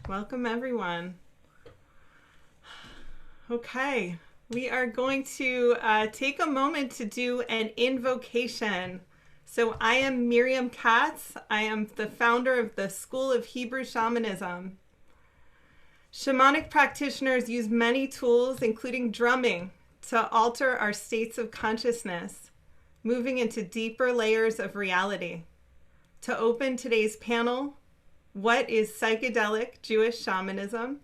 Welcome, everyone. Okay, we are going to take a moment to do an invocation. So I am Miriam Katz. I am the founder of the School of Hebrew Shamanism. Shamanic practitioners use many tools, including drumming, to alter our states of consciousness, moving into deeper layers of reality. To open today's panel, What is Psychedelic Jewish Shamanism?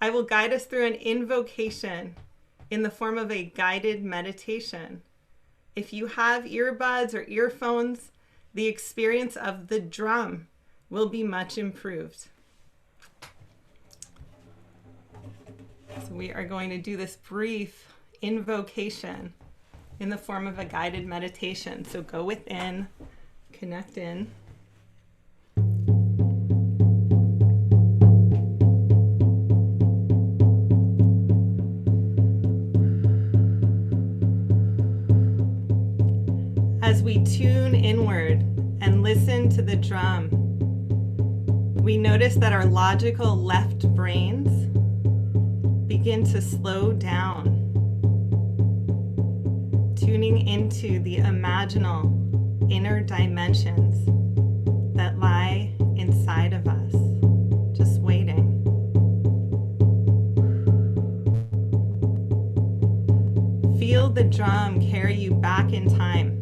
I will guide us through an invocation in the form of a guided meditation. If you have earbuds or earphones, the experience of the drum will be much improved. So we are going to do this brief invocation in the form of a guided meditation. So go within, connect in. As we tune inward and listen to the drum, we notice that our logical left brains begin to slow down, tuning into the imaginal inner dimensions that lie inside of us, just waiting. Feel the drum carry you back in time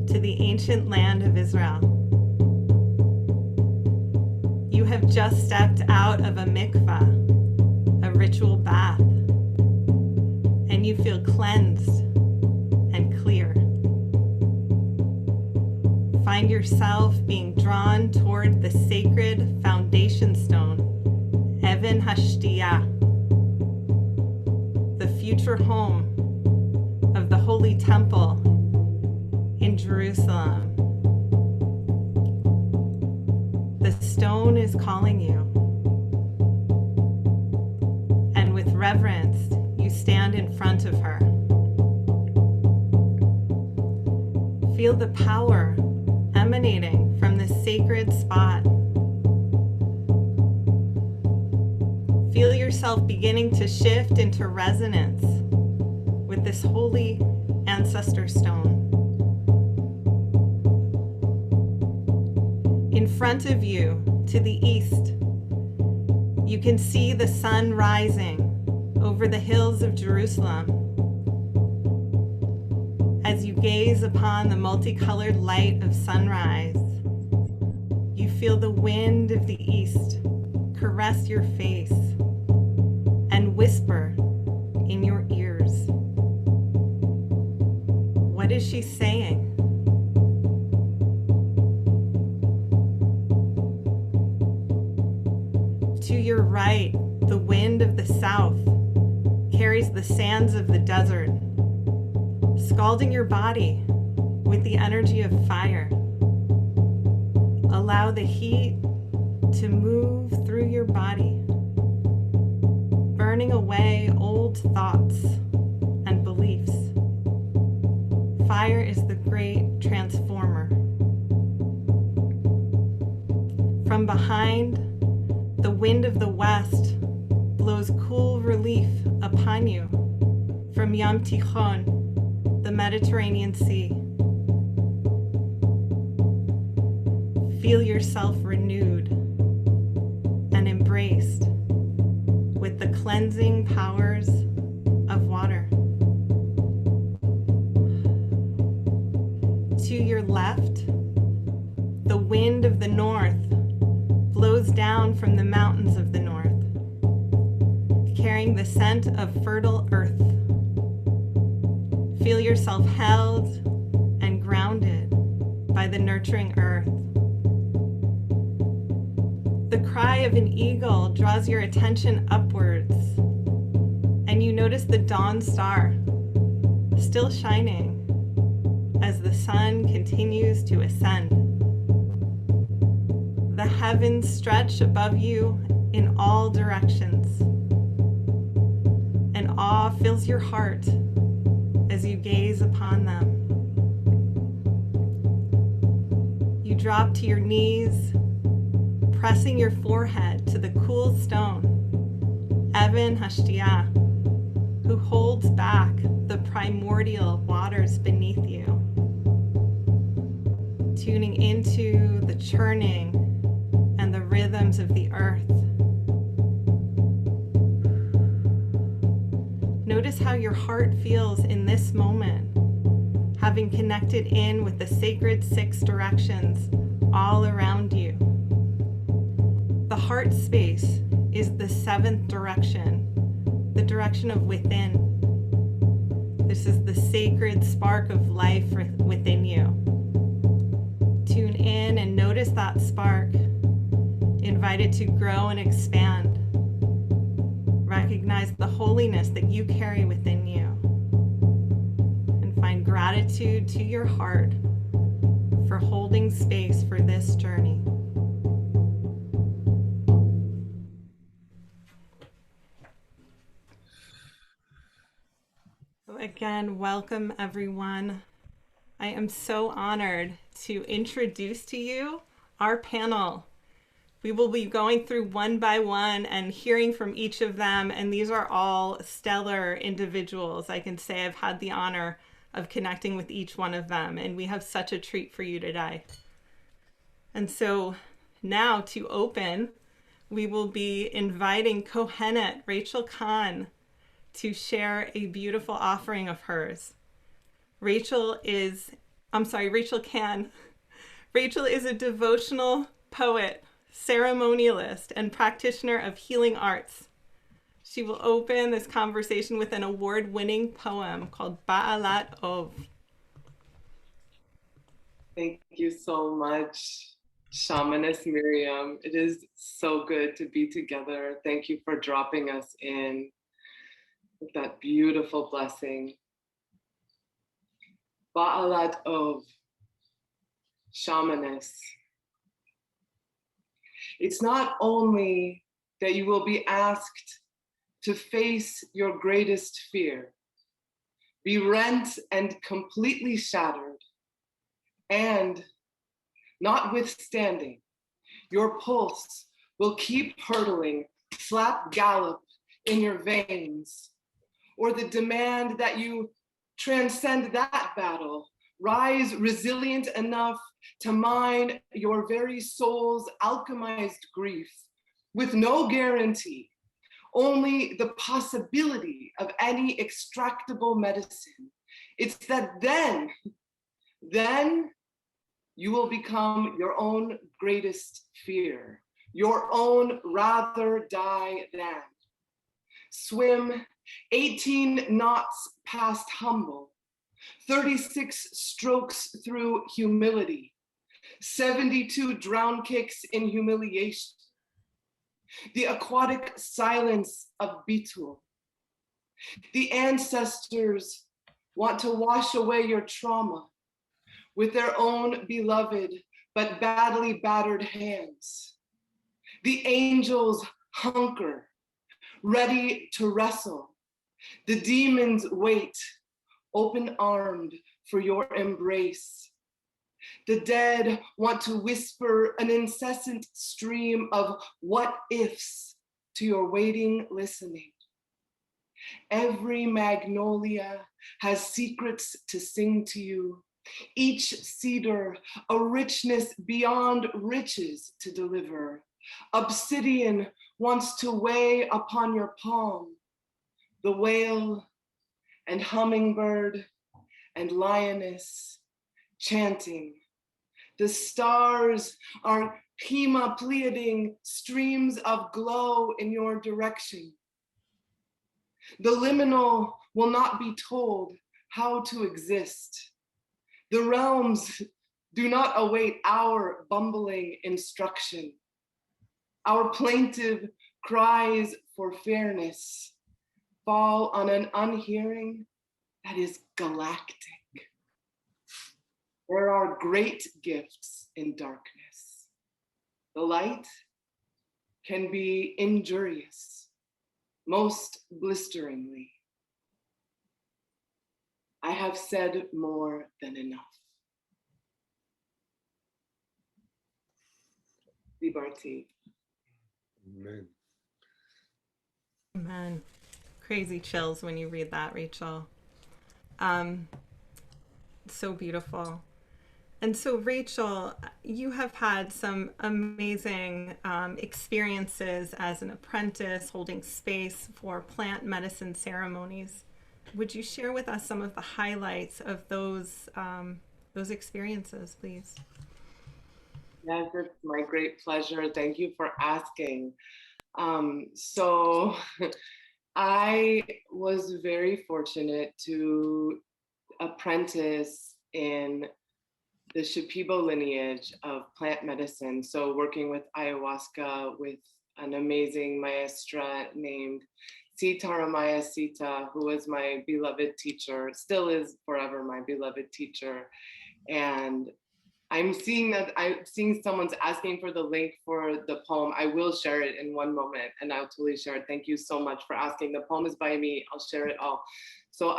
to the ancient land of Israel. You have just stepped out of a mikvah, a ritual bath, and you feel cleansed and clear. Find yourself being drawn toward the sacred foundation stone, Even Hashtiyah, the future home of the Holy Temple in Jerusalem. The stone is calling you, and with reverence, you stand in front of her. Feel the power emanating from this sacred spot. Feel yourself beginning to shift into resonance with this holy ancestor stone. In front of you, to the east, you can see the sun rising over the hills of Jerusalem. As you gaze upon the multicolored light of sunrise, you feel the wind of the east caress your face and whisper in your ears. What is she saying? To your right, the wind of the south carries the sands of the desert, scalding your body with the energy of fire. Allow the heat to move through your body, burning away old thoughts and beliefs. Fire is the great transformer. From behind, the wind of the west blows cool relief upon you from Yam Tichon, the Mediterranean Sea. Feel yourself renewed and embraced with the cleansing powers of water. To your left, the wind of the north blows down from the mountains of the north, carrying the scent of fertile earth. Feel yourself held and grounded by the nurturing earth. The cry of an eagle draws your attention upwards, and you notice the dawn star still shining as the sun continues to ascend. The heavens stretch above you in all directions, and awe fills your heart as you gaze upon them. You drop to your knees, pressing your forehead to the cool stone, Evan Hashtiyah, who holds back the primordial waters beneath you, tuning into the churning and the rhythms of the earth. Notice how your heart feels in this moment, having connected in with the sacred 6 directions all around you. The heart space is the 7th direction, the direction of within. This is the sacred spark of life within you. Tune in and notice that spark. Invite it to grow and expand. Recognize the holiness that you carry within you. And find gratitude to your heart for holding space for this journey. So again, welcome everyone. I am so honored to introduce to you our panel. We will be going through one by one and hearing from each of them, and these are all stellar individuals. I can say I've had the honor of connecting with each one of them, and we have such a treat for you today. And so now to open, we will be inviting Cohen, Rachel Kann, to share a beautiful offering of hers. Rachel Kann. Rachel is a devotional poet, ceremonialist, and practitioner of healing arts. She will open this conversation with an award-winning poem called Ba'alat Ov. Thank you so much, Shamanist Miriam. It is so good to be together. Thank you for dropping us in with that beautiful blessing. Ba'alat Ov, Shamanist. It's not only that you will be asked to face your greatest fear, be rent and completely shattered, and notwithstanding, your pulse will keep hurtling, slap gallop in your veins, or the demand that you transcend that battle, rise resilient enough to mine your very soul's alchemized grief with no guarantee, only the possibility of any extractable medicine. It's that then you will become your own greatest fear, your own rather die than. Swim 18 knots past humble, 36 strokes through humility, 72 drown kicks in humiliation, the aquatic silence of Bitul. The ancestors want to wash away your trauma with their own beloved but badly battered hands. The angels hunker, ready to wrestle. The demons wait, open-armed for your embrace. The dead want to whisper an incessant stream of what ifs to your waiting listening. Every magnolia has secrets to sing to you. Each cedar a richness beyond riches to deliver. Obsidian wants to weigh upon your palm. The whale and hummingbird and lioness chanting. The stars are hemapleading streams of glow in your direction. The liminal will not be told how to exist. The realms do not await our bumbling instruction. Our plaintive cries for fairness fall on an unhearing that is galactic. There are great gifts in darkness. The light can be injurious, most blisteringly. I have said more than enough. Liberty. Amen. Man, crazy chills when you read that, Rachel. Um, so beautiful. And so, Rachel, you have had some amazing experiences as an apprentice holding space for plant medicine ceremonies. Would you share with us some of the highlights of those experiences, please? Yes, it's my great pleasure. Thank you for asking. So I was very fortunate to apprentice in the Shipibo lineage of plant medicine. So working with ayahuasca with an amazing maestra named Sita Ramaya Sita, who was my beloved teacher, still is forever my beloved teacher. And I'm seeing someone's asking for the link for the poem. I will share it in one moment and I'll totally share it. Thank you so much for asking. The poem is by me. I'll share it all. So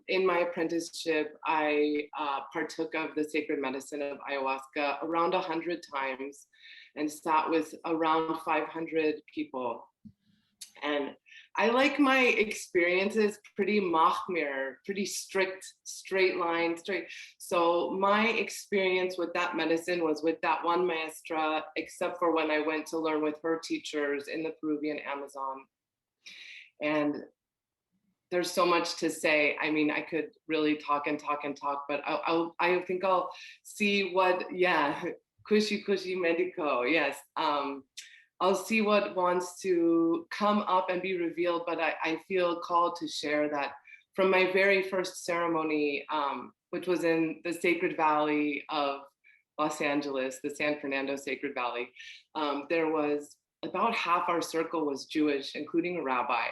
in my apprenticeship, I partook of the sacred medicine of ayahuasca around 100 times and sat with around 500 people. And I like my experiences pretty mahmir, pretty strict, straight line, straight. So my experience with that medicine was with that one maestra, except for when I went to learn with her teachers in the Peruvian Amazon. And there's so much to say. I mean, I could really talk and talk and talk, but I think I'll see what, yeah, Kushi Medico, yes. I'll see what wants to come up and be revealed, but I feel called to share that from my very first ceremony, which was in the Sacred Valley of Los Angeles, the San Fernando Sacred Valley, there was about half our circle was Jewish, including a rabbi.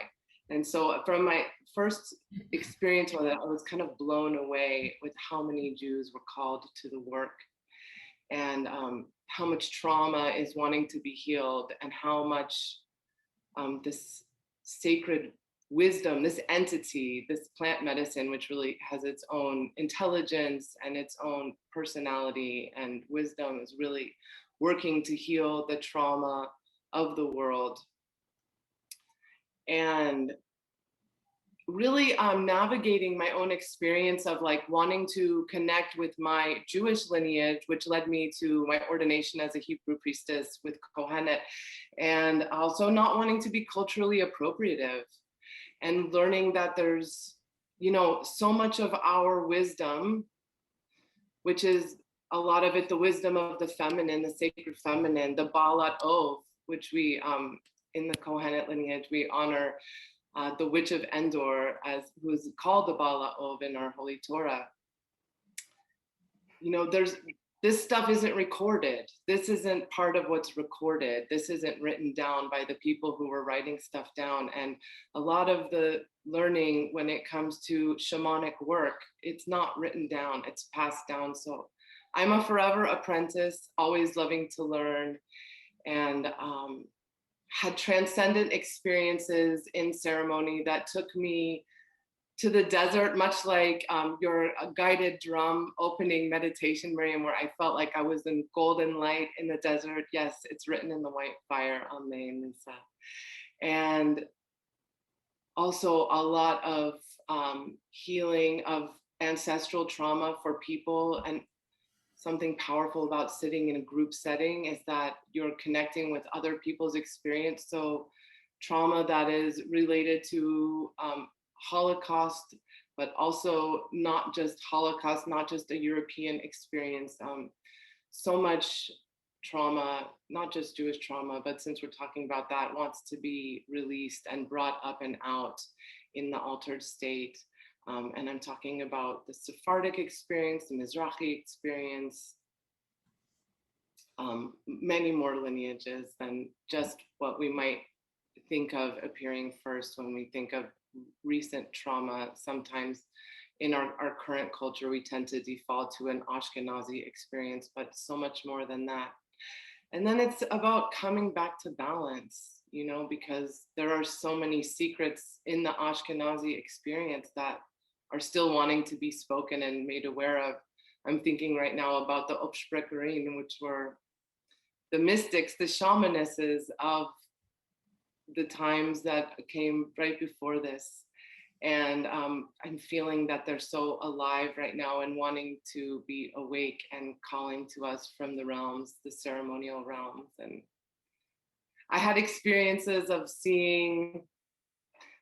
And so from my first experience with it, I was kind of blown away with how many Jews were called to the work, and how much trauma is wanting to be healed, and how much this sacred wisdom, this entity, this plant medicine, which really has its own intelligence and its own personality and wisdom, is really working to heal the trauma of the world. And really navigating my own experience of like wanting to connect with my Jewish lineage, which led me to my ordination as a Hebrew priestess with Cohen, and also not wanting to be culturally appropriative, and learning that there's, you know, so much of our wisdom, which is a lot of it the wisdom of the feminine, the sacred feminine, the Balat Ov, which we in the Kohenet lineage we honor the witch of Endor, as who's called the Bala Ov in our Holy Torah. You know, this stuff isn't recorded. This isn't part of what's recorded. This isn't written down by the people who were writing stuff down. And a lot of the learning when it comes to shamanic work, it's not written down, it's passed down. So I'm a forever apprentice, always loving to learn, and had transcendent experiences in ceremony that took me to the desert, much like your guided drum opening meditation, Miriam, where I felt like I was in golden light in the desert. Yes, it's written in the white fire on Main and Seth. And also a lot of healing of ancestral trauma for people. And something powerful about sitting in a group setting is that you're connecting with other people's experience. So trauma that is related to Holocaust, but also not just Holocaust, not just a European experience. So much trauma, not just Jewish trauma, but since we're talking about that, wants to be released and brought up and out in the altered state. And I'm talking about the Sephardic experience, the Mizrahi experience, many more lineages than just what we might think of appearing first when we think of recent trauma. Sometimes in our current culture, we tend to default to an Ashkenazi experience, but so much more than that. And then it's about coming back to balance, you know, because there are so many secrets in the Ashkenazi experience that are still wanting to be spoken and made aware of. I'm thinking right now about the Opsprecherin, which were the mystics, the shamanesses of the times that came right before this. And I'm feeling that they're so alive right now and wanting to be awake and calling to us from the realms, the ceremonial realms. And I had experiences of seeing,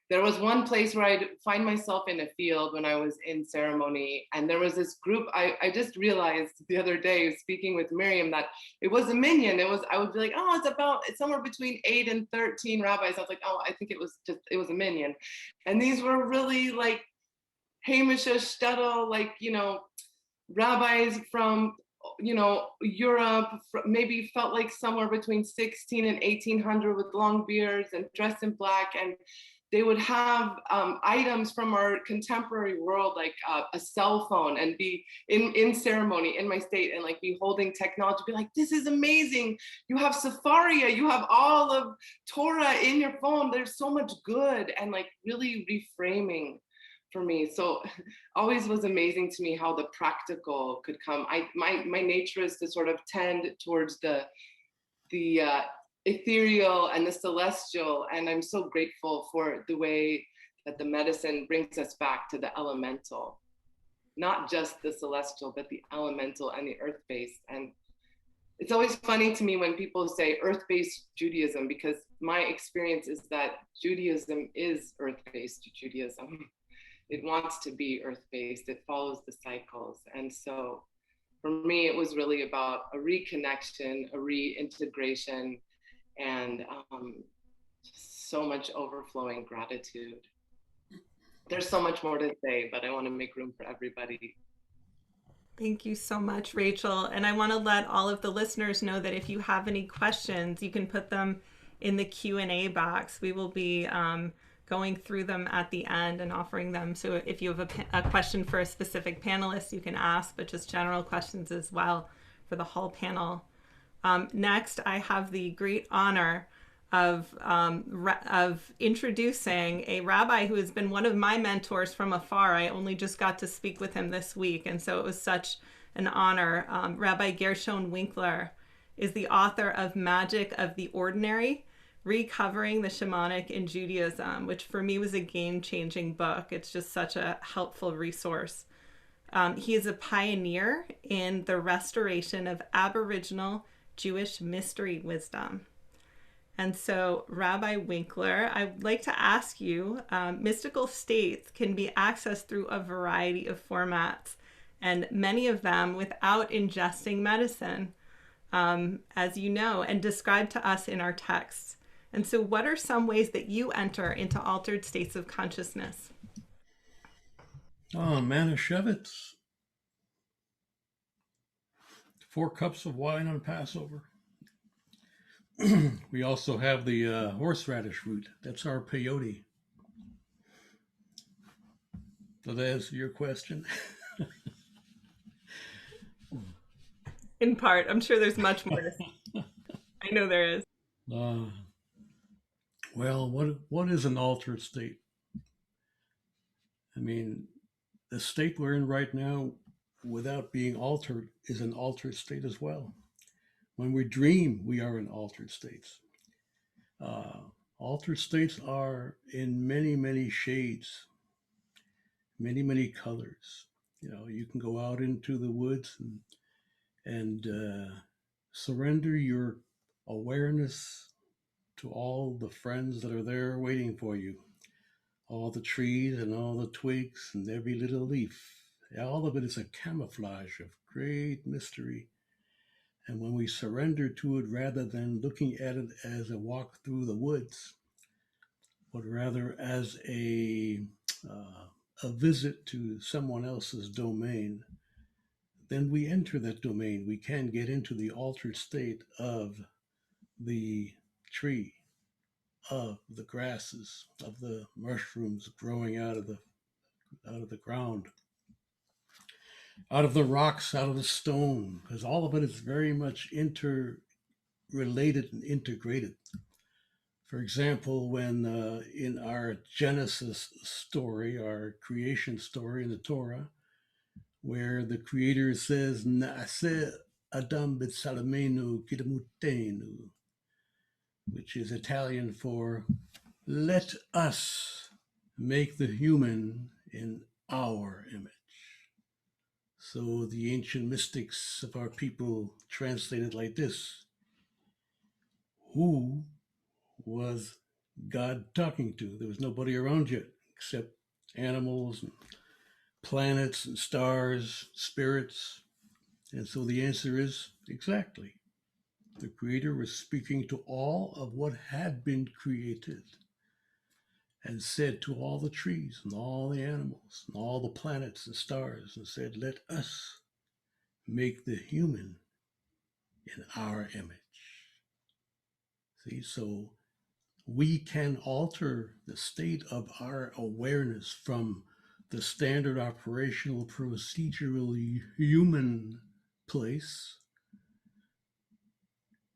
there was one place where I'd find myself in a field when I was in ceremony. And there was this group, I just realized the other day speaking with Miriam that it was a minyan. I would be like, oh, it's somewhere between 8 and 13 rabbis. I was like, oh, I think it was a minyan. And these were really like Hamish Shtetl, like, rabbis from, Europe, maybe felt like somewhere between 16 and 1800 with long beards and dressed in black. And they would have items from our contemporary world, like a cell phone, and be in ceremony in my state and like be holding technology, be like, this is amazing. You have Safaria, you have all of Torah in your phone. There's so much good, and like really reframing for me. So always was amazing to me how the practical could come. My nature is to sort of tend towards the ethereal and the celestial, and I'm so grateful for the way that the medicine brings us back to the elemental, not just the celestial, but the elemental and the earth-based. And it's always funny to me when people say earth-based Judaism, because my experience is that Judaism is earth-based Judaism. It wants to be earth-based, it follows the cycles. And so for me, it was really about a reconnection, a reintegration, and so much overflowing gratitude. There's so much more to say, but I want to make room for everybody. Thank you so much, Rachel. And I want to let all of the listeners know that if you have any questions, you can put them in the Q&A box. We will be going through them at the end and offering them. So if you have a question for a specific panelist, you can ask, but just general questions as well for the whole panel. Next, I have the great honor of introducing a rabbi who has been one of my mentors from afar. I only just got to speak with him this week, and so it was such an honor. Rabbi Gershon Winkler is the author of Magic of the Ordinary, Recovering the Shamanic in Judaism, which for me was a game-changing book. It's just such a helpful resource. He is a pioneer in the restoration of Aboriginal Jewish mystery wisdom. And so, Rabbi Winkler, I'd like to ask you, mystical states can be accessed through a variety of formats, and many of them without ingesting medicine, as you know, and described to us in our texts. And so what are some ways that you enter into altered states of consciousness? Manischewitz. 4 cups of wine on Passover. We also have the horseradish root. That's our peyote. Does that answer your question? In part. I'm sure there's much more to say. I know there is. Well, what is an altered state? I mean, the state we're in right now, without being altered, is an altered state as well. When we dream, we are in altered states. Altered states are in many, many shades, many, many colors. You can go out into the woods and surrender your awareness to all the friends that are there waiting for you. All the trees and all the twigs and every little leaf. All of it is a camouflage of great mystery. And when we surrender to it, rather than looking at it as a walk through the woods, but rather as a visit to someone else's domain, then we enter that domain. We can get into the altered state of the tree, of the grasses, of the mushrooms growing out of the ground, out of the rocks, out of the stone, because all of it is very much interrelated and integrated. For example, when in our Genesis story, our creation story in the Torah, where the Creator says, "Na'aseh Adam b'tzalamenu kidamutenu," which is Italian for let us make the human in our image. So the ancient mystics of our people translated like this: who was God talking to? There was nobody around yet except animals and planets and stars, spirits. And so the answer is exactly. The Creator was speaking to all of what had been created and said to all the trees and all the animals and all the planets and stars and said, let us make the human in our image. See, so we can alter the state of our awareness from the standard operational procedurally human place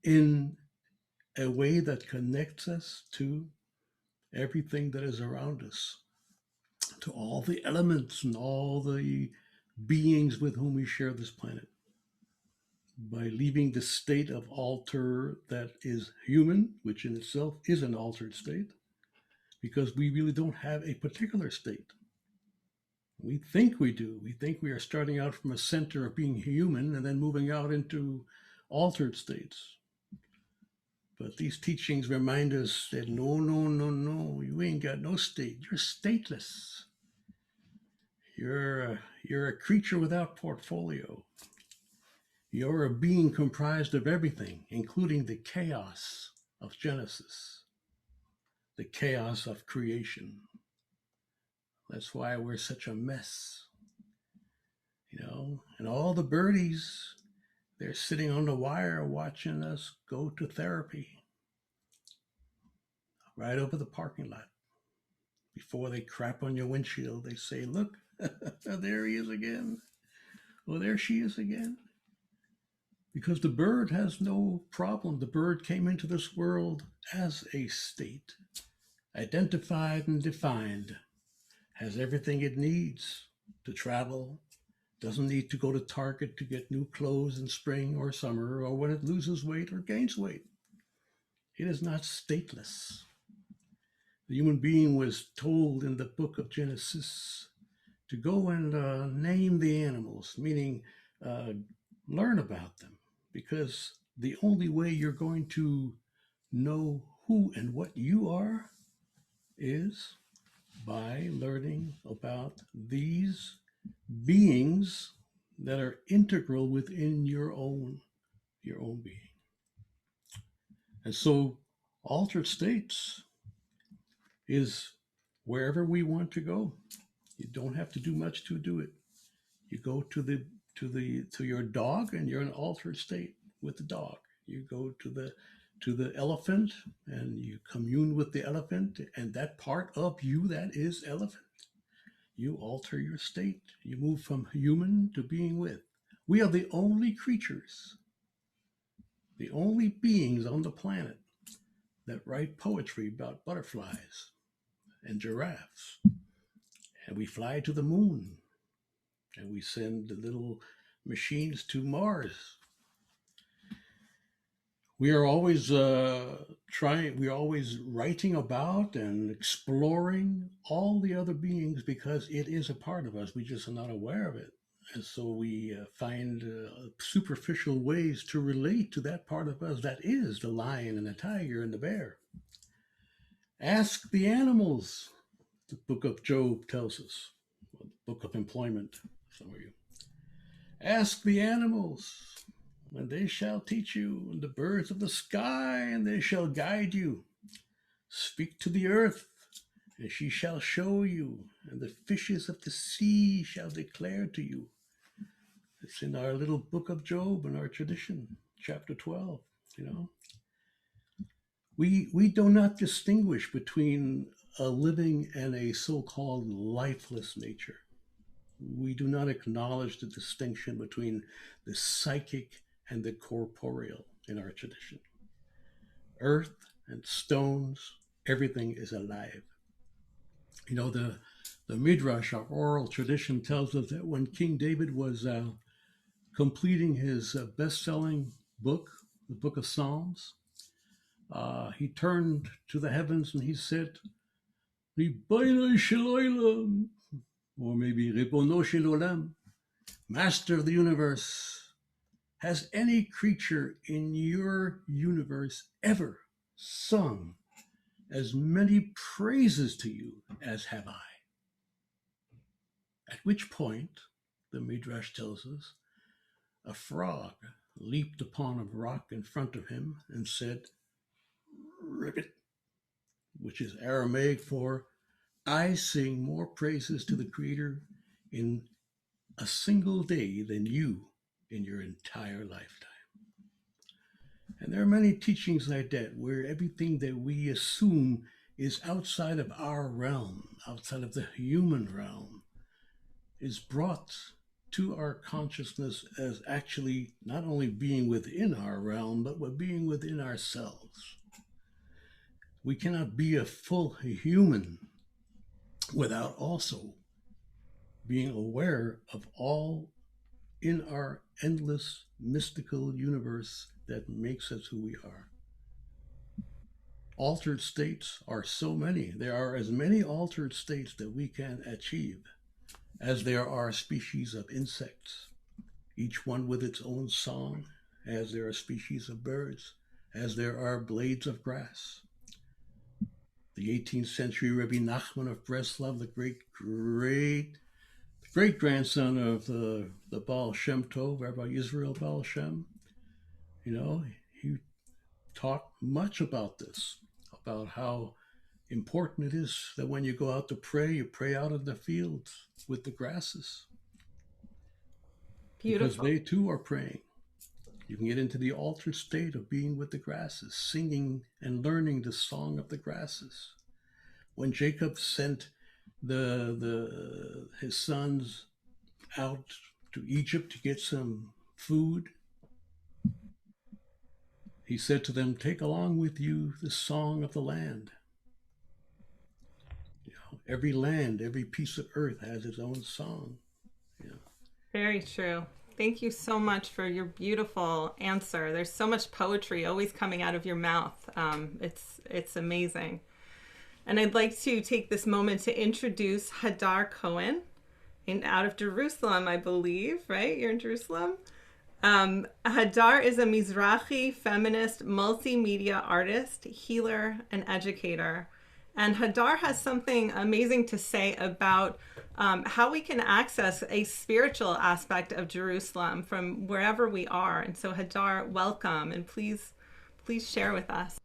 in a way that connects us to everything that is around us, to all the elements and all the beings with whom we share this planet. By leaving the state of alter that is human, which in itself is an altered state, because we really don't have a particular state. We think we do. We think we are starting out from a center of being human and then moving out into altered states. But these teachings remind us that no, you ain't got no state. You're stateless. You're a creature without portfolio. You're a being comprised of everything, including the chaos of Genesis, the chaos of creation. That's why we're such a mess. And all the birdies, they're sitting on the wire watching us go to therapy right over the parking lot. Before they crap on your windshield, they say, look, there he is again. Oh, there she is again. Because the bird has no problem. The bird came into this world as a state, identified and defined, has everything it needs to travel, doesn't need to go to Target to get new clothes in spring or summer or when it loses weight or gains weight. It is not stateless. The human being was told in the book of Genesis to go and name the animals, meaning learn about them, because the only way you're going to know who and what you are is by learning about these beings that are integral within your own being. And so altered states is wherever we want to go. You don't have to do much to do it. You go to your dog and you're in an altered state with the dog. You go to the elephant and you commune with the elephant and that part of you that is elephant. You alter your state. You move from human to being with. We are the only creatures, the only beings on the planet that write poetry about butterflies and giraffes. And we fly to the moon and we send the little machines to Mars. We are always we're always writing about and exploring all the other beings because it is a part of us. We just are not aware of it. And so we find superficial ways to relate to that part of us that is the lion and the tiger and the bear. Ask the animals, the book of Job tells us, or the book of employment, some of you. Ask the animals, and they shall teach you, and the birds of the sky, and they shall guide you. Speak to the earth, and she shall show you, and the fishes of the sea shall declare to you. It's in our little book of Job in our tradition, chapter 12, We do not distinguish between a living and a so-called lifeless nature. We do not acknowledge the distinction between the psychic and the corporeal in our tradition. Earth and stones, everything is alive. The Midrash, our oral tradition, tells us that when King David was completing his best-selling book, the Book of Psalms, He turned to the heavens and he said, Ribono shel olam, or maybe Ribono shel olam, Master of the universe, has any creature in your universe ever sung as many praises to you as have I? At which point, the Midrash tells us, a frog leaped upon a rock in front of him and said, Ribbit, which is Aramaic for I sing more praises to the Creator in a single day than you in your entire lifetime. And there are many teachings like that where everything that we assume is outside of our realm, outside of the human realm, is brought to our consciousness as actually not only being within our realm, but being within ourselves. We cannot be a full human without also being aware of all in our endless mystical universe that makes us who we are. Altered states are so many. There are as many altered states that we can achieve as there are species of insects, each one with its own song, as there are species of birds, as there are blades of grass. The 18th century Rabbi Nachman of Breslov, the great-grandson of the Baal Shem Tov, Rabbi Israel Baal Shem, he talked much about this, about how important it is that when you go out to pray, you pray out in the fields with the grasses. Beautiful. Because they too are praying. You can get into the altered state of being with the grasses, singing and learning the song of the grasses. When Jacob sent his sons out to Egypt to get some food, he said to them, take along with you the song of the land. Every land, every piece of earth has its own song. Very true. Thank you so much for your beautiful answer. There's so much poetry always coming out of your mouth. It's amazing. And I'd like to take this moment to introduce Hadar Cohen, out of Jerusalem, I believe, right? You're in Jerusalem? Hadar is a Mizrahi feminist multimedia artist, healer, and educator. And Hadar has something amazing to say about how we can access a spiritual aspect of Jerusalem from wherever we are. And so Hadar, welcome, and please share with us.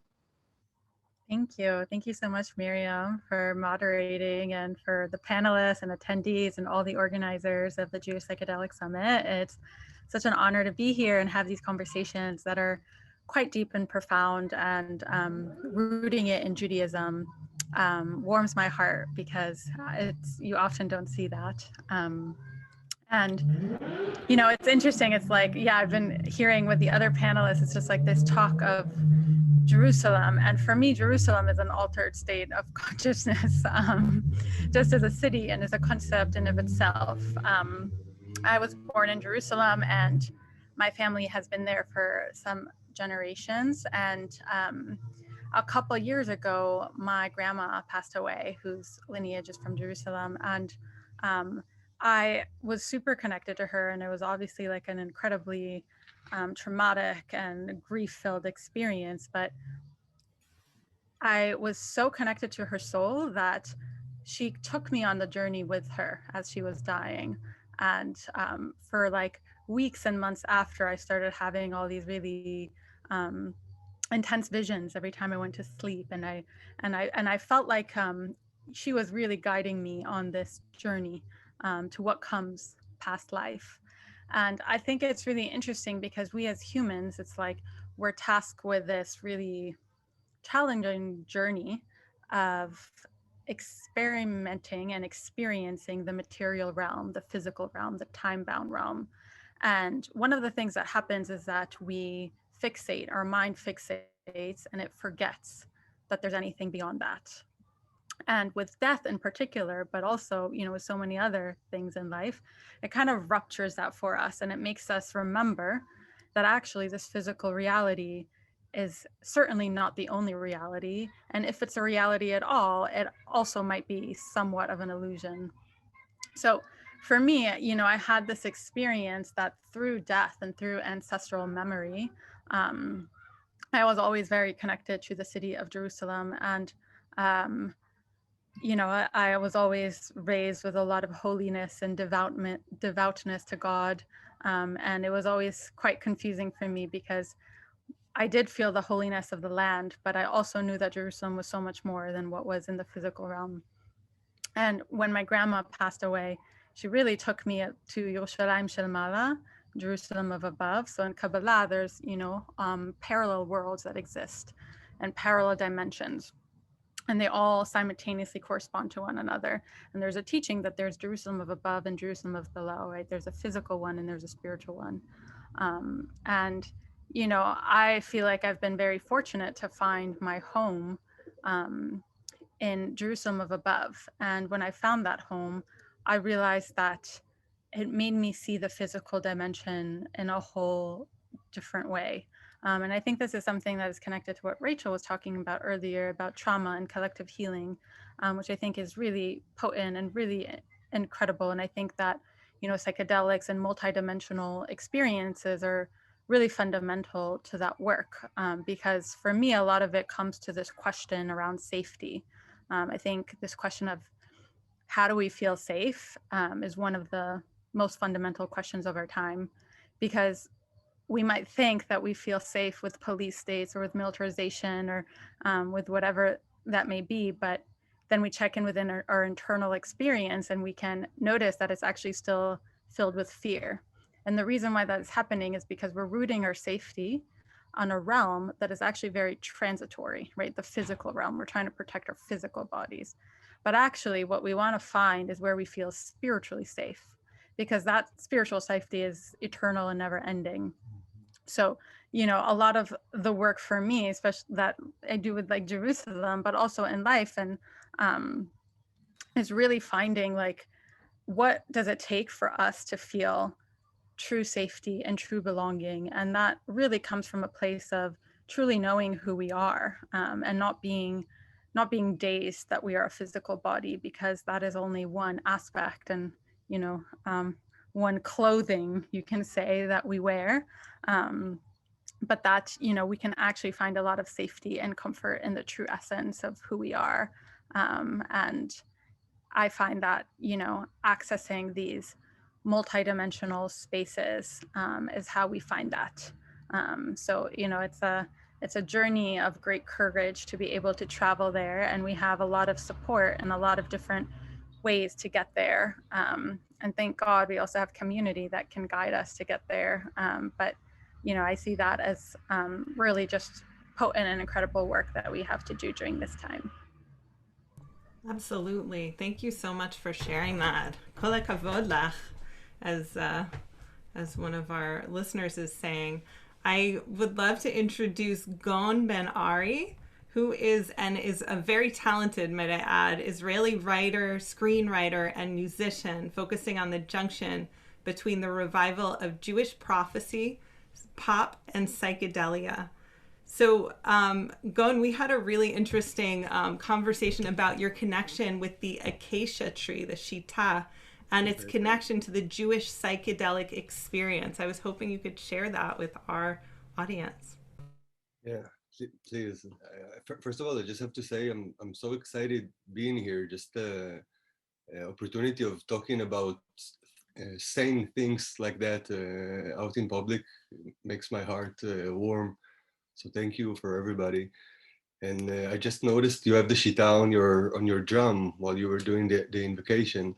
Thank you. Thank you so much, Miriam, for moderating, and for the panelists and attendees and all the organizers of the Jewish Psychedelic Summit. It's such an honor to be here and have these conversations that are quite deep and profound, and rooting it in Judaism warms my heart, because you often don't see that. And it's interesting. It's like, I've been hearing with the other panelists, it's just like this talk of Jerusalem. And for me, Jerusalem is an altered state of consciousness, just as a city and as a concept in of itself. I was born in Jerusalem, and my family has been there for some generations. And a couple years ago, my grandma passed away, whose lineage is from Jerusalem. And I was super connected to her, and it was obviously like an incredibly traumatic and grief-filled experience. But I was so connected to her soul that she took me on the journey with her as she was dying. And for like weeks and months after, I started having all these really intense visions every time I went to sleep, and I felt like she was really guiding me on this journey to what comes past life. And I think it's really interesting, because we as humans, it's like we're tasked with this really challenging journey of experimenting and experiencing the material realm, the physical realm, the time-bound realm. And one of the things that happens is that we fixate, our mind fixates, and it forgets that there's anything beyond that. And with death in particular, but also, with so many other things in life, it kind of ruptures that for us, and it makes us remember that actually this physical reality is certainly not the only reality. And if it's a reality at all, it also might be somewhat of an illusion. So for me, I had this experience that through death and through ancestral memory, I was always very connected to the city of Jerusalem. And, I was always raised with a lot of holiness and devoutness to God. And it was always quite confusing for me because I did feel the holiness of the land, but I also knew that Jerusalem was so much more than what was in the physical realm. And when my grandma passed away, she really took me to Yerushalayim Shel Mala, Jerusalem of above. So in Kabbalah, there's, parallel worlds that exist and parallel dimensions. And they all simultaneously correspond to one another. And there's a teaching that there's Jerusalem of above and Jerusalem of below, right? There's a physical one and there's a spiritual one. And I feel like I've been very fortunate to find my home in Jerusalem of above. And when I found that home, I realized that it made me see the physical dimension in a whole different way. And I think this is something that is connected to what Rachel was talking about earlier about trauma and collective healing, which I think is really potent and really incredible. And I think that, psychedelics and multidimensional experiences are really fundamental to that work, because for me, a lot of it comes to this question around safety. I think this question of how do we feel safe is one of the most fundamental questions of our time, because we might think that we feel safe with police states or with militarization or with whatever that may be, but then we check in within our internal experience and we can notice that it's actually still filled with fear. And the reason why that is happening is because we're rooting our safety on a realm that is actually very transitory, right? The physical realm. We're trying to protect our physical bodies. But actually what we want to find is where we feel spiritually safe, because that spiritual safety is eternal and never ending. So, a lot of the work for me, especially that I do with like Jerusalem, but also in life, and is really finding like, what does it take for us to feel true safety and true belonging? And that really comes from a place of truly knowing who we are, and not being dazed that we are a physical body, because that is only one aspect and, one clothing, you can say, that we wear. But that, we can actually find a lot of safety and comfort in the true essence of who we are. And I find that, accessing these multidimensional spaces is how we find that. So, it's a journey of great courage to be able to travel there. And we have a lot of support and a lot of different ways to get there. And thank God we also have community that can guide us to get there. But I see that as really just potent and incredible work that we have to do during this time. Absolutely. Thank you so much for sharing that. Kol hakavod lach, as one of our listeners is saying. I would love to introduce Gon Ben Ari, who is a very talented, might I add, Israeli writer, screenwriter, and musician, focusing on the junction between the revival of Jewish prophecy, pop, and psychedelia. So, Gon, we had a really interesting conversation about your connection with the acacia tree, the shita, and its connection to the Jewish psychedelic experience. I was hoping you could share that with our audience. Yeah, please. First of all, I just have to say I'm so excited being here. Just the opportunity of talking about saying things like that out in public makes my heart warm. So thank you for everybody. And I just noticed you have the shita on your drum while you were doing the invocation.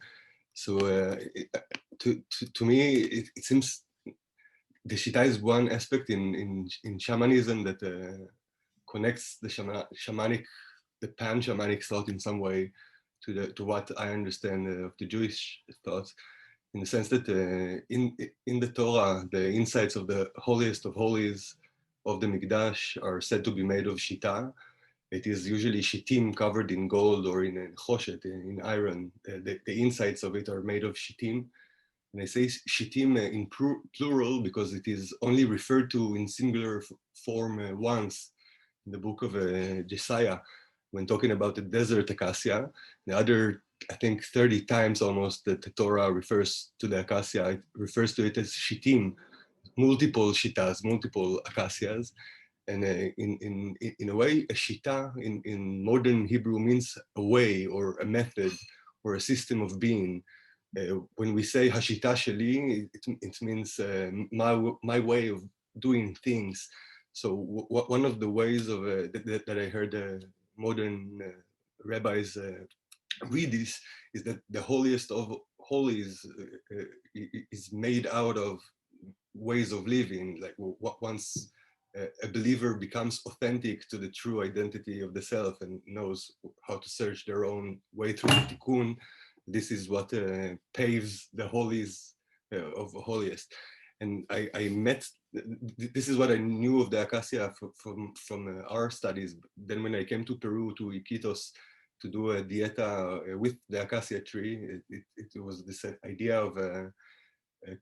So to me, it seems the shita is one aspect in shamanism that connects the shamanic, the pan-shamanic thought in some way to what I understand of the Jewish thoughts, in the sense that in the Torah, the insights of the holiest of holies of the Mikdash are said to be made of shita. It is usually shitim covered in gold or in choshet, in iron. The insides of it are made of shitim. And I say shittim in plural because it is only referred to in singular form once in the book of Josiah, when talking about the desert acacia. The other, I think 30 times almost that the Torah refers to the acacia, it refers to it as shittim, multiple shitas, multiple acacias. And in a way, a shita in modern Hebrew means a way or a method or a system of being. When we say hashita sheli, it means my way of doing things. So one of the ways of that I heard modern rabbis read this is that the holiest of holies is made out of ways of living. Like once a believer becomes authentic to the true identity of the self and knows how to search their own way through the tikkun, this is what paves the holies of holiest. And I met, this is what I knew of the acacia from our studies. Then when I came to Peru, to Iquitos, to do a dieta with the acacia tree, it was this idea of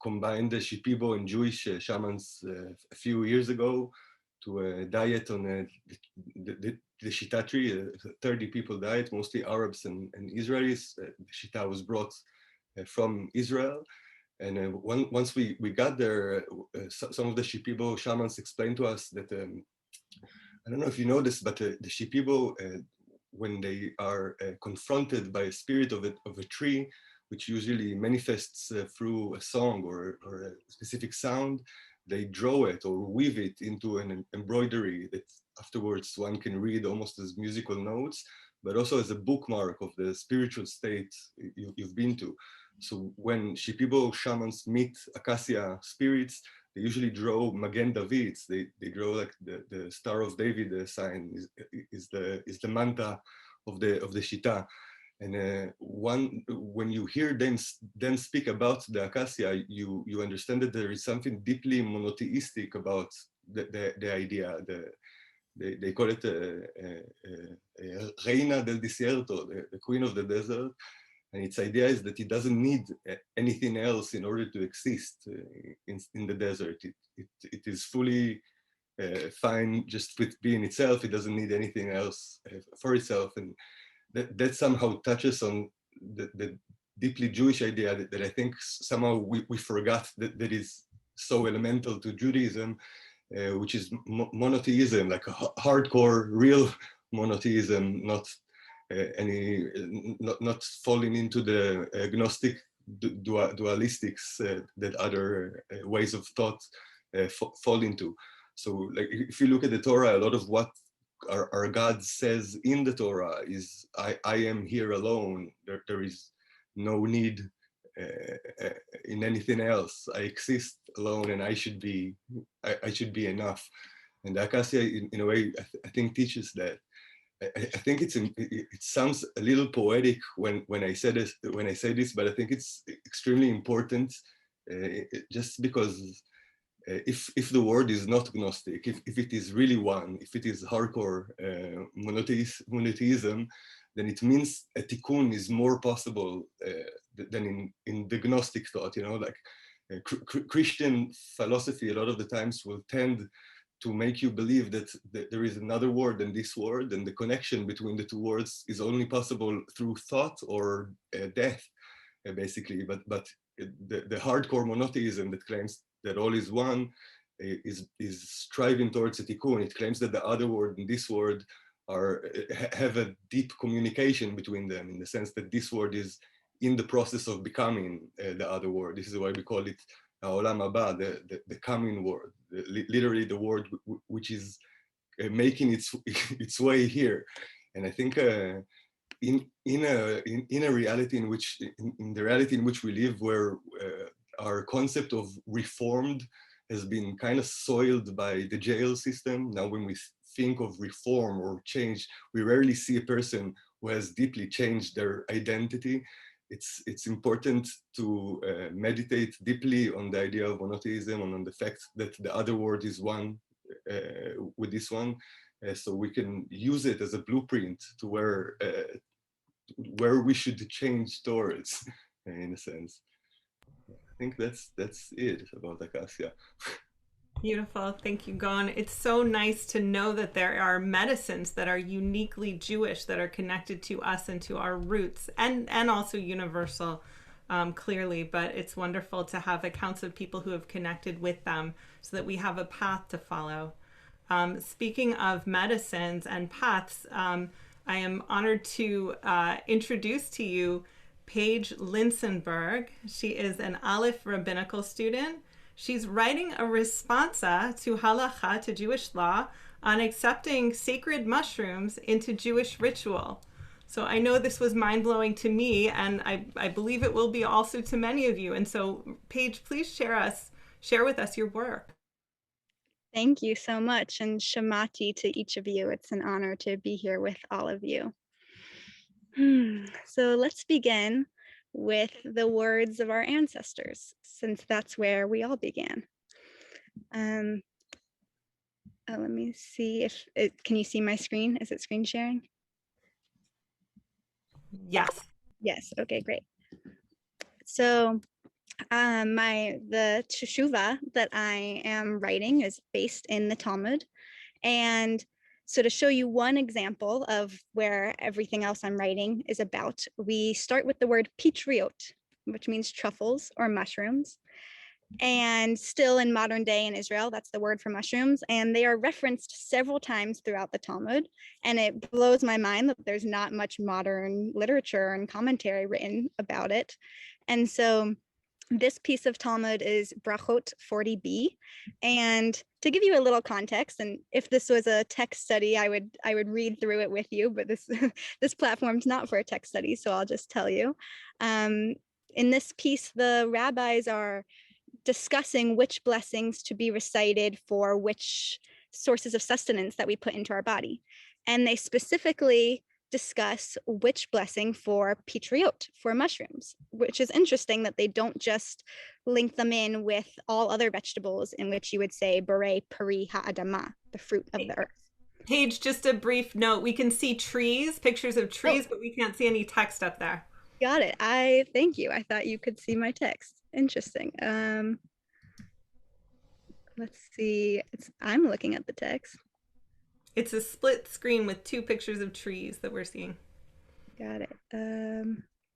combined the Shipibo and Jewish shamans a few years ago to a diet on the Shita tree, 30 people died, mostly Arabs and Israelis. The Shita was brought from Israel. And once we got there, some of the Shipibo shamans explained to us that, I don't know if you know this, but the Shipibo, when they are confronted by a spirit of a tree, which usually manifests through a song or a specific sound, they draw it or weave it into an embroidery that afterwards one can read almost as musical notes, but also as a bookmark of the spiritual state you've been to. So when Shipibo shamans meet acacia spirits, they usually draw Magen David. They draw like the Star of David sign is the manta of the Shita. And when you hear them speak about the acacia, you understand that there is something deeply monotheistic about the idea. They call it Reina del Desierto, the queen of the desert. And its idea is that it doesn't need anything else in order to exist in the desert. It is fully fine just with being itself. It doesn't need anything else for itself. And that somehow touches on the deeply Jewish idea that I think somehow we forgot that is so elemental to Judaism, which is monotheism, like a hardcore, real monotheism, not not falling into the agnostic dualistics that other ways of thought fall into. So like if you look at the Torah, a lot of what our God says in the Torah is, I am here alone. There is no need in anything else. I exist alone, and I should be enough. And the Acacia, in a way, I think teaches that. I think it sounds a little poetic when I say this, but I think it's extremely important, just because if the word is not gnostic, if it is really one, if it is hardcore monotheism, then it means a tikkun is more possible than in the gnostic thought. You know, like Christian philosophy a lot of the times will tend to make you believe that there is another word than this word, and the connection between the two words is only possible through thought or death, basically. But the hardcore monotheism that claims that all is one is striving towards a tikkun. It claims that the other word and this word have a deep communication between them, in the sense that this word is in the process of becoming the other word. This is why we call it Olam Haba, the coming word, literally the word which is making its way here. And I think in a reality in which, in the reality in which we live, where our concept of reformed has been kind of soiled by the jail system. Now, when we think of reform or change, we rarely see a person who has deeply changed their identity. It's important to meditate deeply on the idea of monotheism and on the fact that the other word is one with this one, so we can use it as a blueprint to where we should change towards, in a sense. think that's it about acacia. Beautiful. Thank you, Gon. It's so nice to know that there are medicines that are uniquely Jewish, that are connected to us and to our roots, and also universal, clearly. But it's wonderful to have accounts of people who have connected with them so that we have a path to follow. Speaking of medicines and paths, I am honored to introduce to you Paige Linsenberg. She is an Aleph rabbinical student. She's writing a responsa to halacha, to Jewish law, on accepting sacred mushrooms into Jewish ritual. So I know this was mind-blowing to me, and I believe it will be also to many of you. And so, Paige, please share with us your work. Thank you so much, and shamati to each of you. It's an honor to be here with all of you. So let's begin with the words of our ancestors, since that's where we all began. Let me see if can you see my screen? Is it screen sharing? Yes. Yes. Okay, great. So the teshuva that I am writing is based in the Talmud, and so to show you one example of where everything else I'm writing is about, we start with the word pitriot, which means truffles or mushrooms. And still in modern day in Israel, that's the word for mushrooms. And they are referenced several times throughout the Talmud. And it blows my mind that there's not much modern literature and commentary written about it. And so this piece of Talmud is Brachot 40b. And to give you a little context, and if this was a text study, I would read through it with you, but this platform's not for a text study, so I'll just tell you. In this piece, the rabbis are discussing which blessings to be recited for which sources of sustenance that we put into our body. And they specifically discuss which blessing for pitriot, for mushrooms, which is interesting that they don't just link them in with all other vegetables in which you would say bore peri ha'adama, the fruit of the earth. Paige, just a brief note. We can see trees, pictures of trees, but we can't see any text up there. Got it. Thank you. I thought you could see my text. Interesting. Let's see. I'm looking at the text. It's a split screen with two pictures of trees that we're seeing. Got it.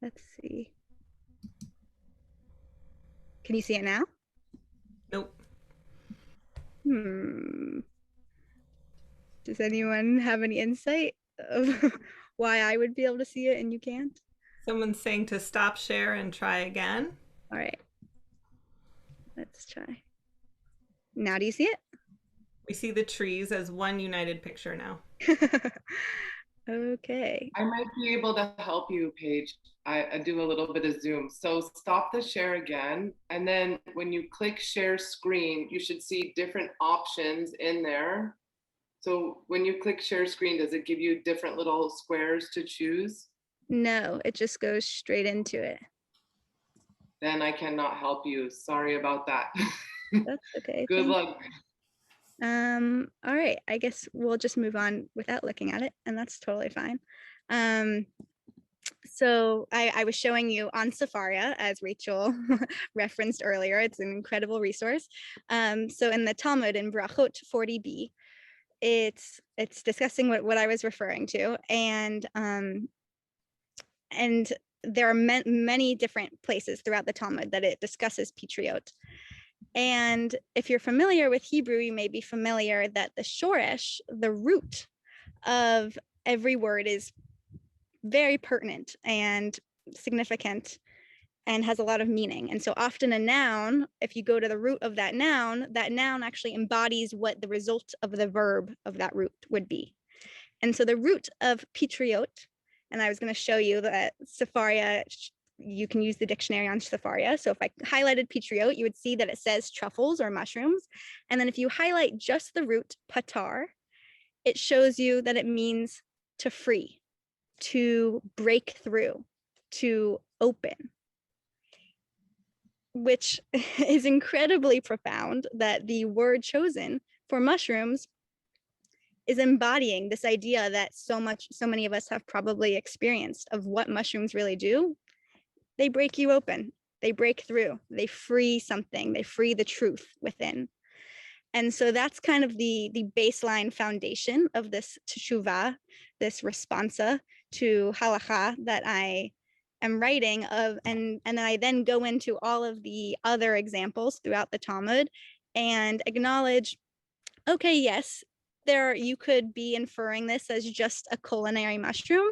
Let's see. Can you see it now? Nope. Does anyone have any insight of why I would be able to see it and you can't? Someone's saying to stop share and try again. All right. Let's try. Now do you see it? We see the trees as one united picture now. Okay. I might be able to help you, Paige. I do a little bit of Zoom. So stop the share again. And then when you click share screen, you should see different options in there. So when you click share screen, does it give you different little squares to choose? No, it just goes straight into it. Then I cannot help you. Sorry about that. That's okay. Good luck. All right, I guess we'll just move on without looking at it, and that's totally fine. So I was showing you on Sefaria, as Rachel referenced earlier. It's an incredible resource. So in the Talmud, in Brachot 40b, it's discussing what I was referring to, and there are many different places throughout the Talmud that it discusses pitriot. And if you're familiar with Hebrew, you may be familiar that the shoresh, the root of every word, is very pertinent and significant and has a lot of meaning. And so often a noun, if you go to the root of that noun actually embodies what the result of the verb of that root would be. And so the root of pitriot, and I was going to show you that Sefaria, you can use the dictionary on Sefaria. So if I highlighted pitriot, you would see that it says truffles or mushrooms. And then if you highlight just the root patar, it shows you that it means to free, to break through, to open, which is incredibly profound that the word chosen for mushrooms is embodying this idea that so many of us have probably experienced of what mushrooms really do. They break you open. they break through, they free something, they free the truth within. And so that's kind of the baseline foundation of this teshuvah, this responsa to halacha that I am writing of, and then I then go into all of the other examples throughout the Talmud and acknowledge, okay, yes, you could be inferring this as just a culinary mushroom,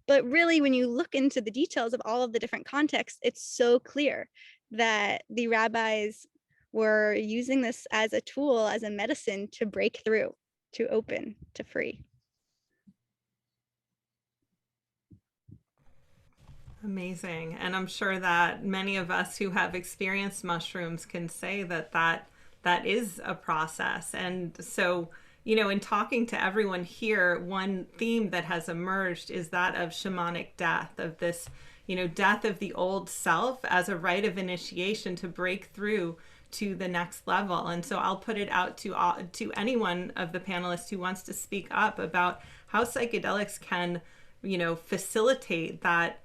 but really when you look into the details of all of the different contexts, it's so clear that the rabbis were using this as a tool, as a medicine to break through, to open, to free. Amazing. And I'm sure that many of us who have experienced mushrooms can say that that is a process. And so, you know, in talking to everyone here, one theme that has emerged is that of shamanic death, of this, you know, death of the old self as a rite of initiation to break through to the next level. And so I'll put it out to anyone of the panelists who wants to speak up about how psychedelics can, you know, facilitate that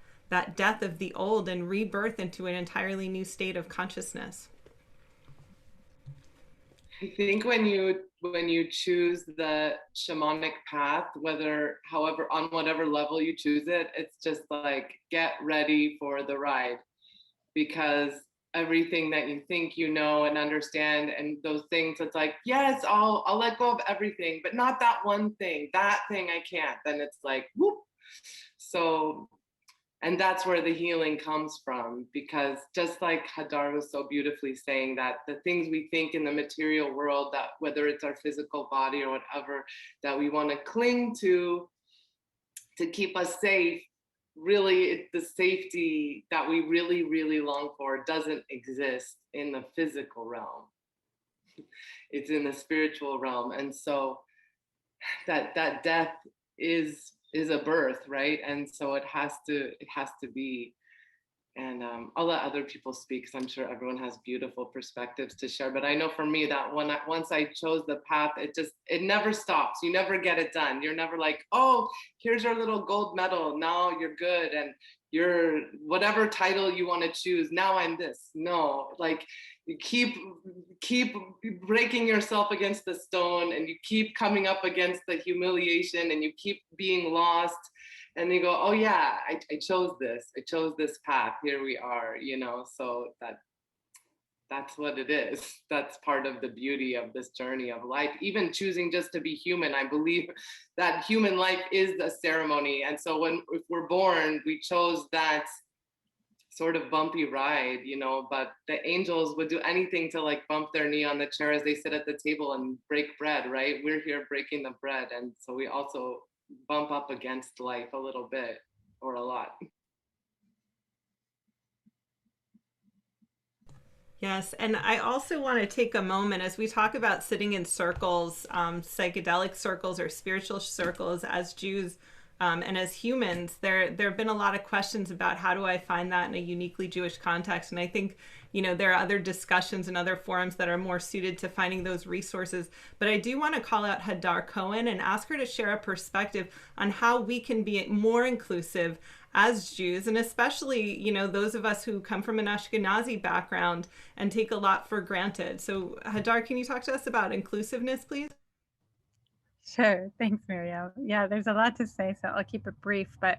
death of the old and rebirth into an entirely new state of consciousness. I think when you choose the shamanic path, on whatever level you choose it, it's just like, get ready for the ride, because everything that you think you know and understand, and those things, it's like, yes, I'll let go of everything, but not that one thing. That thing I can't. Then it's like, whoop. So, and that's where the healing comes from, because just like Hadar was so beautifully saying, that the things we think in the material world, that whether it's our physical body or whatever, that we want to cling to keep us safe, really the safety that we really, really long for doesn't exist in the physical realm. It's in the spiritual realm. And so that death is a birth, right? And so it has to be. And I'll let other people speak, because I'm sure everyone has beautiful perspectives to share. But I know for me that once I chose the path, it never stops. You never get it done. You're never like, oh, here's your little gold medal. Now you're good. And you're whatever title you want to choose. Now I'm this. No, like you keep breaking yourself against the stone, and you keep coming up against the humiliation, and you keep being lost. And they go, oh yeah, I chose this path. Here we are, you know. So that's what it is. That's part of the beauty of this journey of life. Even choosing just to be human, I believe that human life is a ceremony. And so if we're born, we chose that sort of bumpy ride, you know. But the angels would do anything to like bump their knee on the chair as they sit at the table and break bread, right? We're here breaking the bread, and so we also bump up against life a little bit or a lot. Yes, and I also want to take a moment as we talk about sitting in circles, psychedelic circles or spiritual circles as Jews and as humans. There have been a lot of questions about how do I find that in a uniquely Jewish context, and I think, you know, there are other discussions and other forums that are more suited to finding those resources. But I do want to call out Hadar Cohen and ask her to share a perspective on how we can be more inclusive as Jews, and especially, you know, those of us who come from an Ashkenazi background and take a lot for granted. So Hadar, can you talk to us about inclusiveness, please? Sure. Thanks, Miriam. Yeah, there's a lot to say, so I'll keep it brief. But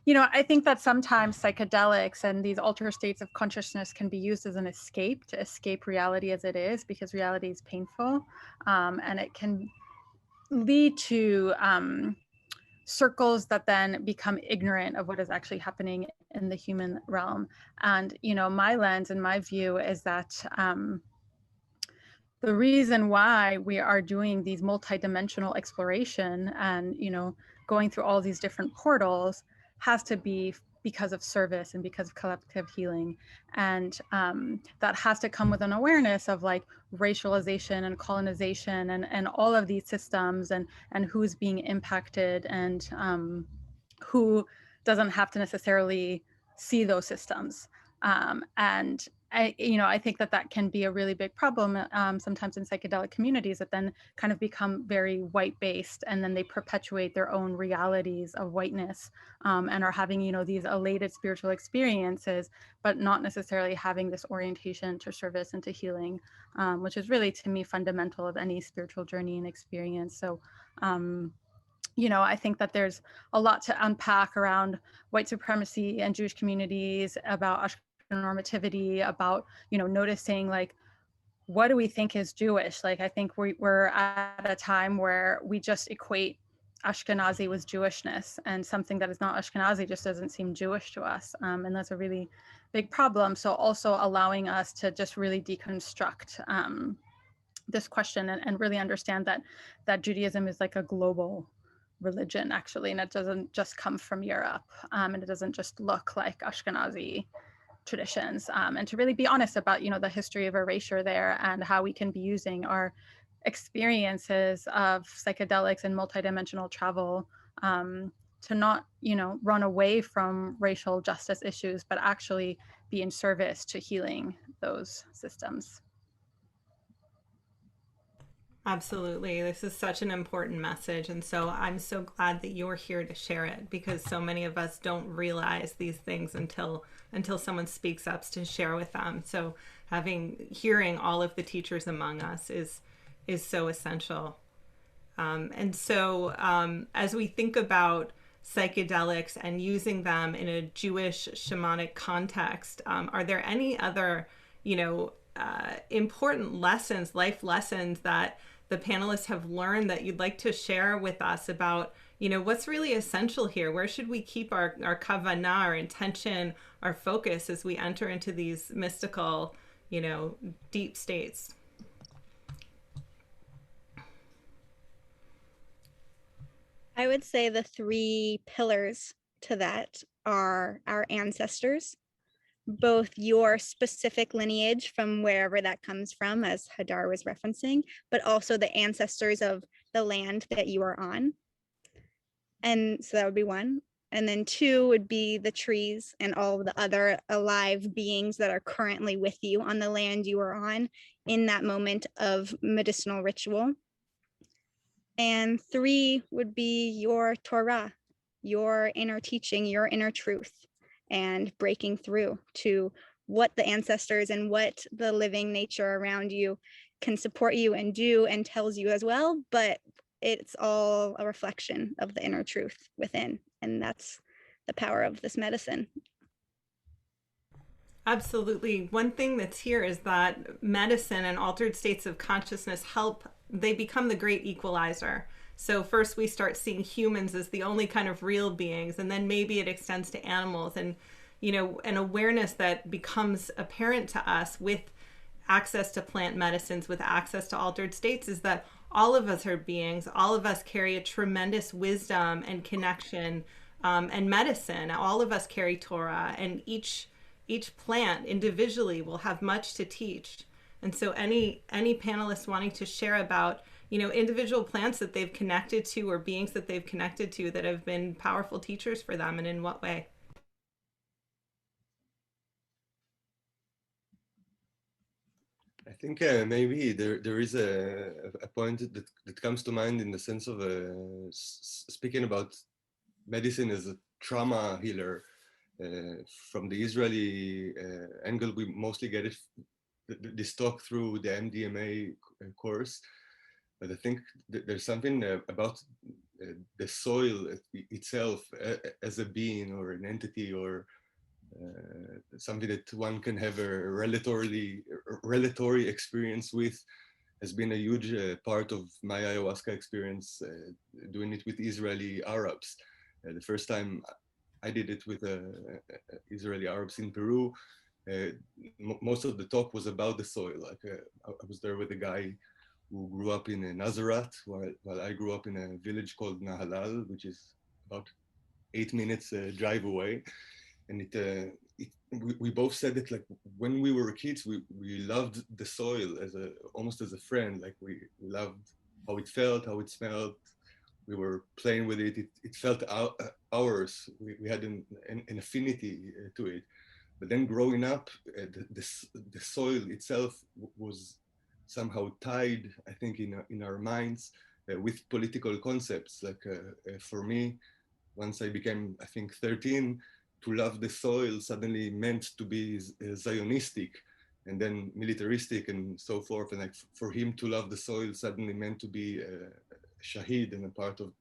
you know, I think that sometimes psychedelics and these altered states of consciousness can be used as an escape, to escape reality as it is, because reality is painful, and it can lead to circles that then become ignorant of what is actually happening in the human realm. And, you know, my lens and my view is that the reason why we are doing these multidimensional exploration and, you know, going through all these different portals has to be because of service and because of collective healing. And that has to come with an awareness of like racialization and colonization and all of these systems and who's being impacted and who doesn't have to necessarily see those systems. And I think that can be a really big problem sometimes in psychedelic communities that then kind of become very white based, and then they perpetuate their own realities of whiteness, and are having, these elated spiritual experiences, but not necessarily having this orientation to service and to healing, which is really, to me, fundamental of any spiritual journey and experience. So, I think that there's a lot to unpack around white supremacy and Jewish communities, about normativity, about noticing, like, what do we think is Jewish? Like, I think we're at a time where we just equate Ashkenazi with Jewishness, and something that is not Ashkenazi just doesn't seem Jewish to us, and that's a really big problem. So also allowing us to just really deconstruct this question, and really understand that Judaism is like a global religion, actually, and it doesn't just come from Europe, and it doesn't just look like Ashkenazi traditions, and to really be honest about the history of erasure there, and how we can be using our experiences of psychedelics and multidimensional travel to not run away from racial justice issues, but actually be in service to healing those systems. Absolutely. This is such an important message. And so I'm so glad that you're here to share it, because so many of us don't realize these things until someone speaks up to share with them. So hearing all of the teachers among us is so essential. And so as we think about psychedelics and using them in a Jewish shamanic context, are there any other, important lessons, life lessons that the panelists have learned that you'd like to share with us about, what's really essential here? Where should we keep our kavanah, our intention, our focus as we enter into these mystical, deep states? I would say the three pillars to that are our ancestors, both your specific lineage from wherever that comes from, as Hadar was referencing, but also the ancestors of the land that you are on. And so that would be one. And then two would be the trees and all the other alive beings that are currently with you on the land you are on in that moment of medicinal ritual. And three would be your Torah, your inner teaching, your inner truth, and breaking through to what the ancestors and what the living nature around you can support you and do and tells you as well. But it's all a reflection of the inner truth within. And that's the power of this medicine. Absolutely. One thing that's here is that medicine and altered states of consciousness they become the great equalizer. So first we start seeing humans as the only kind of real beings, and then maybe it extends to animals, and an awareness that becomes apparent to us with access to plant medicines, with access to altered states, is that all of us are beings, all of us carry a tremendous wisdom and connection, and medicine. All of us carry Torah, and each plant individually will have much to teach. And so any panelist wanting to share about individual plants that they've connected to, or beings that they've connected to that have been powerful teachers for them, and in what way? I think maybe there is a point that comes to mind in the sense of speaking about medicine as a trauma healer. From the Israeli angle, we mostly get this talk through the MDMA course. But I think there's something about the soil itself as a being or an entity, or something that one can have a relatory experience with, has been a huge part of my ayahuasca experience, doing it with Israeli Arabs. The first time I did it with Israeli Arabs in Peru, most of the talk was about the soil. Like I was there with a guy who grew up in Nazareth, while I grew up in a village called Nahalal, which is about 8 minutes drive away. And we both said that, like, when we were kids, we loved the soil almost as a friend. Like we loved how it felt, how it smelled. We were playing with it. It felt ours. We had an affinity to it. But then growing up, the soil itself was somehow tied, I think, in our minds with political concepts. Like for me, once I became, I think, 13, to love the soil suddenly meant to be Zionistic, and then militaristic and so forth. And like for him to love the soil suddenly meant to be a Shahid and a part of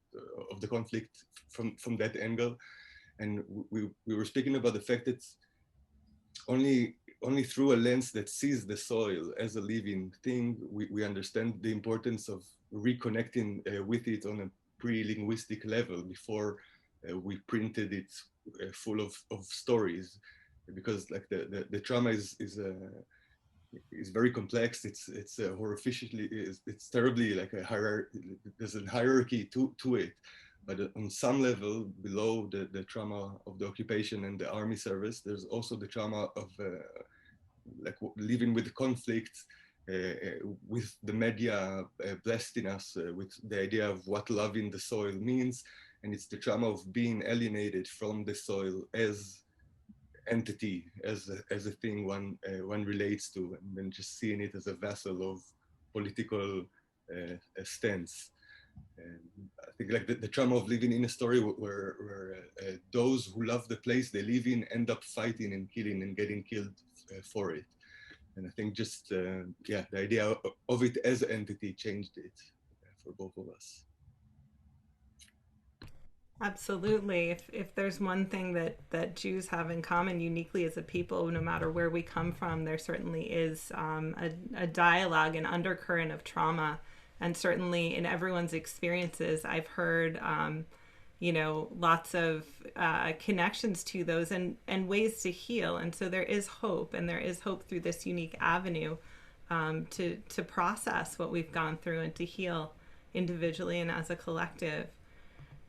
the conflict from that angle. And we were speaking about the fact that only through a lens that sees the soil as a living thing, we understand the importance of reconnecting with it on a pre-linguistic level before we printed it full of stories. Because like the trauma is very complex. It's horrifically, it's terribly like a hierarchy. There's a hierarchy to it. But on some level below the trauma of the occupation and the army service, there's also the trauma of like living with the conflict, with the media blasting us with the idea of what loving the soil means. And it's the trauma of being alienated from the soil as entity, as a thing one relates to, and then just seeing it as a vessel of political stance. And I think like the trauma of living in a story where those who love the place they live in end up fighting and killing and getting killed for it. And I think just, yeah, the idea of it as an entity changed it for both of us. Absolutely. If there's one thing that Jews have in common uniquely as a people, no matter where we come from, there certainly is a dialogue, an undercurrent of trauma. And certainly in everyone's experiences, I've heard, lots of connections to those and ways to heal. And so there is hope, and there is hope through this unique avenue to process what we've gone through and to heal individually and as a collective.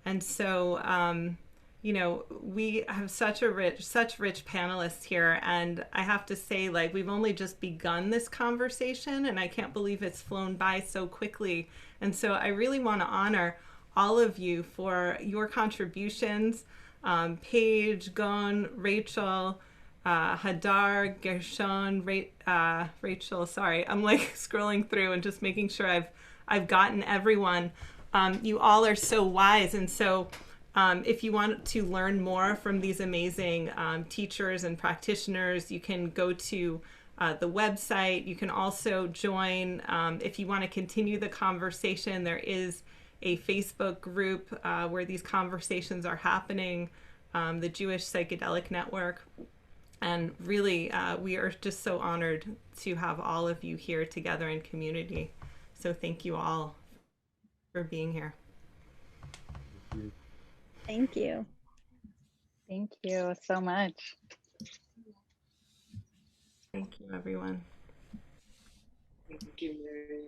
And so, we have such rich panelists here. And I have to say, like, we've only just begun this conversation, and I can't believe it's flown by so quickly. And so I really want to honor all of you for your contributions. Paige, Gon, Rachel, Hadar, Gershon, Rachel, sorry. I'm like scrolling through and just making sure I've gotten everyone. You all are so wise. And so if you want to learn more from these amazing teachers and practitioners, you can go to the website. You can also join, if you want to continue the conversation, there is a Facebook group where these conversations are happening, the Jewish Psychedelic Network. And really, we are just so honored to have all of you here together in community. So thank you all for being here. Thank you. Thank you so much. Thank you, everyone. Thank you, Miriam.